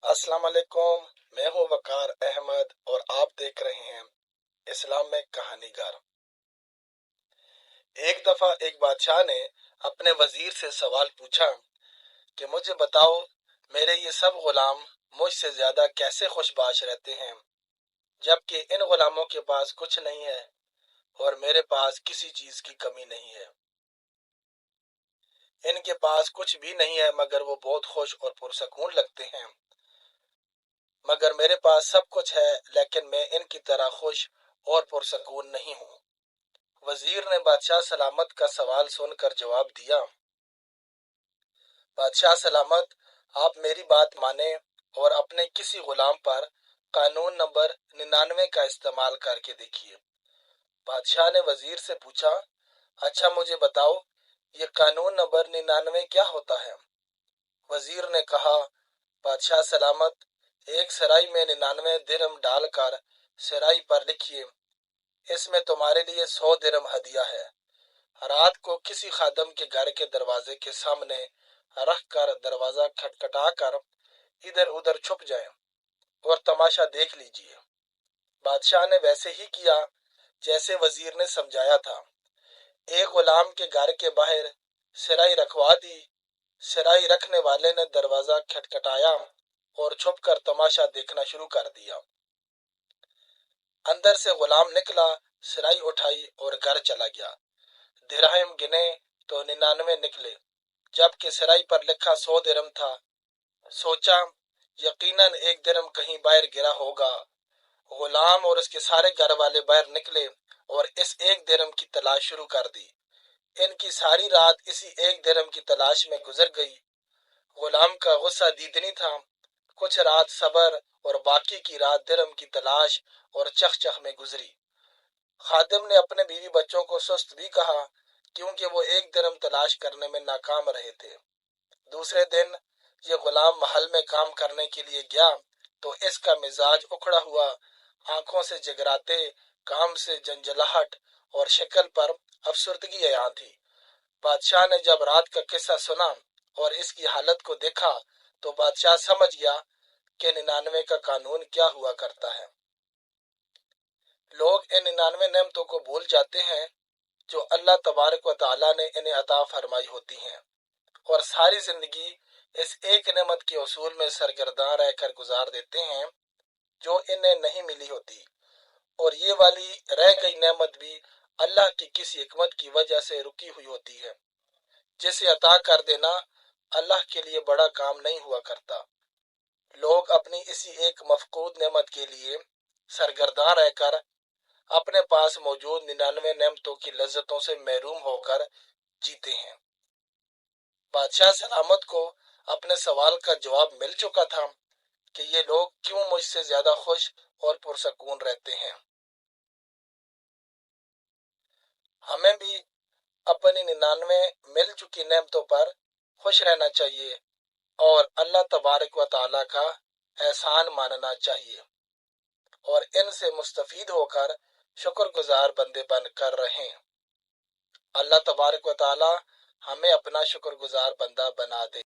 السلام علیکم، میں ہوں وقار احمد اور آپ دیکھ رہے ہیں اسلام میں کہانی گار۔ ایک دفعہ ایک بادشاہ نے اپنے وزیر سے سوال پوچھا کہ مجھے بتاؤ، میرے یہ سب غلام مجھ سے زیادہ کیسے خوش باش رہتے ہیں جبکہ ان غلاموں کے پاس کچھ نہیں ہے اور میرے پاس کسی چیز کی کمی نہیں ہے۔ ان کے پاس کچھ بھی نہیں ہے مگر وہ بہت خوش اور پرسکون لگتے ہیں، مگر میرے پاس سب کچھ ہے لیکن میں ان کی طرح خوش اور پرسکون نہیں ہوں۔ وزیر نے بادشاہ سلامت کا سوال سن کر جواب دیا، بادشاہ سلامت، آپ میری بات مانیں اور اپنے کسی غلام پر قانون نمبر 99 کا استعمال کر کے دیکھیے۔ بادشاہ نے وزیر سے پوچھا، اچھا مجھے بتاؤ، یہ قانون نمبر 99 کیا ہوتا ہے؟ وزیر نے کہا، بادشاہ سلامت، ایک سرائی میں 99 درہم ڈال کر سرائی پر لکھیے، اس میں تمہارے لیے 100 درہم ہدیہ ہے۔ رات کو کسی خادم کے گھر کے دروازے کے سامنے رکھ کر دروازہ کھٹکھٹا کر ادھر ادھر چھپ جائیں اور تماشا دیکھ لیجئے۔ بادشاہ نے ویسے ہی کیا جیسے وزیر نے سمجھایا تھا۔ ایک غلام کے گھر کے باہر سرائی رکھوا دی۔ سرائی رکھنے والے نے دروازہ کھٹکھٹایا اور چھپ کر تماشا دیکھنا شروع کر دیا۔ اندر سے غلام نکلا، سرائی اٹھائی اور گھر چلا گیا۔ درہم گنے تو 99 نکلے جبکہ سرائی پر لکھا 100 درہم تھا۔ سوچا یقیناً ایک درہم کہیں باہر گرا ہوگا۔ غلام اور اس کے سارے گھر والے باہر نکلے اور اس ایک درہم کی تلاش شروع کر دی۔ ان کی ساری رات اسی ایک درہم کی تلاش میں گزر گئی۔ غلام کا غصہ دیدنی تھا۔ کچھ رات صبر اور باقی کی رات درہم کی تلاش اور چخ چخ میں گزری۔ خادم نے اپنے بیوی بچوں کو سست بھی کہا کیونکہ وہ ایک درہم تلاش کرنے میں ناکام رہے تھے۔ دوسرے دن یہ غلام محل میں کام کرنے کے لیے گیا تو اس کا مزاج اکھڑا ہوا، آنکھوں سے جگراتے، کام سے جنجلاہٹ اور شکل پر افسردگی عیاں تھی۔ بادشاہ نے جب رات کا قصہ سنا اور اس کی حالت کو دیکھا تو بادشاہ سمجھ گیا کہ 99 کا قانون کیا ہوا کرتا ہے۔ لوگ ان 99 نعمتوں کو بھول جاتے ہیں جو اللہ تبارک و تعالیٰ نے انہیں عطا فرمائی ہوتی ہیں اور ساری زندگی اس ایک نعمت کے حصول میں سرگرداں رہ کر گزار دیتے ہیں جو انہیں نہیں ملی ہوتی، اور یہ والی رہ گئی نعمت بھی اللہ کی کسی حکمت کی وجہ سے رکی ہوئی ہوتی ہے، جسے عطا کر دینا اللہ کے لیے بڑا کام نہیں ہوا کرتا۔ لوگ اپنی اسی ایک مفقود نعمت کے لیے سرگرداں رہ کر اپنے پاس موجود 99 نعمتوں کی لذتوں سے محروم ہو کر جیتے ہیں۔ بادشاہ سلامت کو اپنے سوال کا جواب مل چکا تھا کہ یہ لوگ کیوں مجھ سے زیادہ خوش اور پرسکون رہتے ہیں۔ ہمیں بھی اپنی 99 مل چکی نعمتوں پر خوش رہنا چاہیے اور اللہ تبارک و تعالیٰ کا احسان ماننا چاہیے اور ان سے مستفید ہو کر شکر گزار بندے بن کر رہیں۔ اللہ تبارک و تعالیٰ ہمیں اپنا شکر گزار بندہ بنا دے۔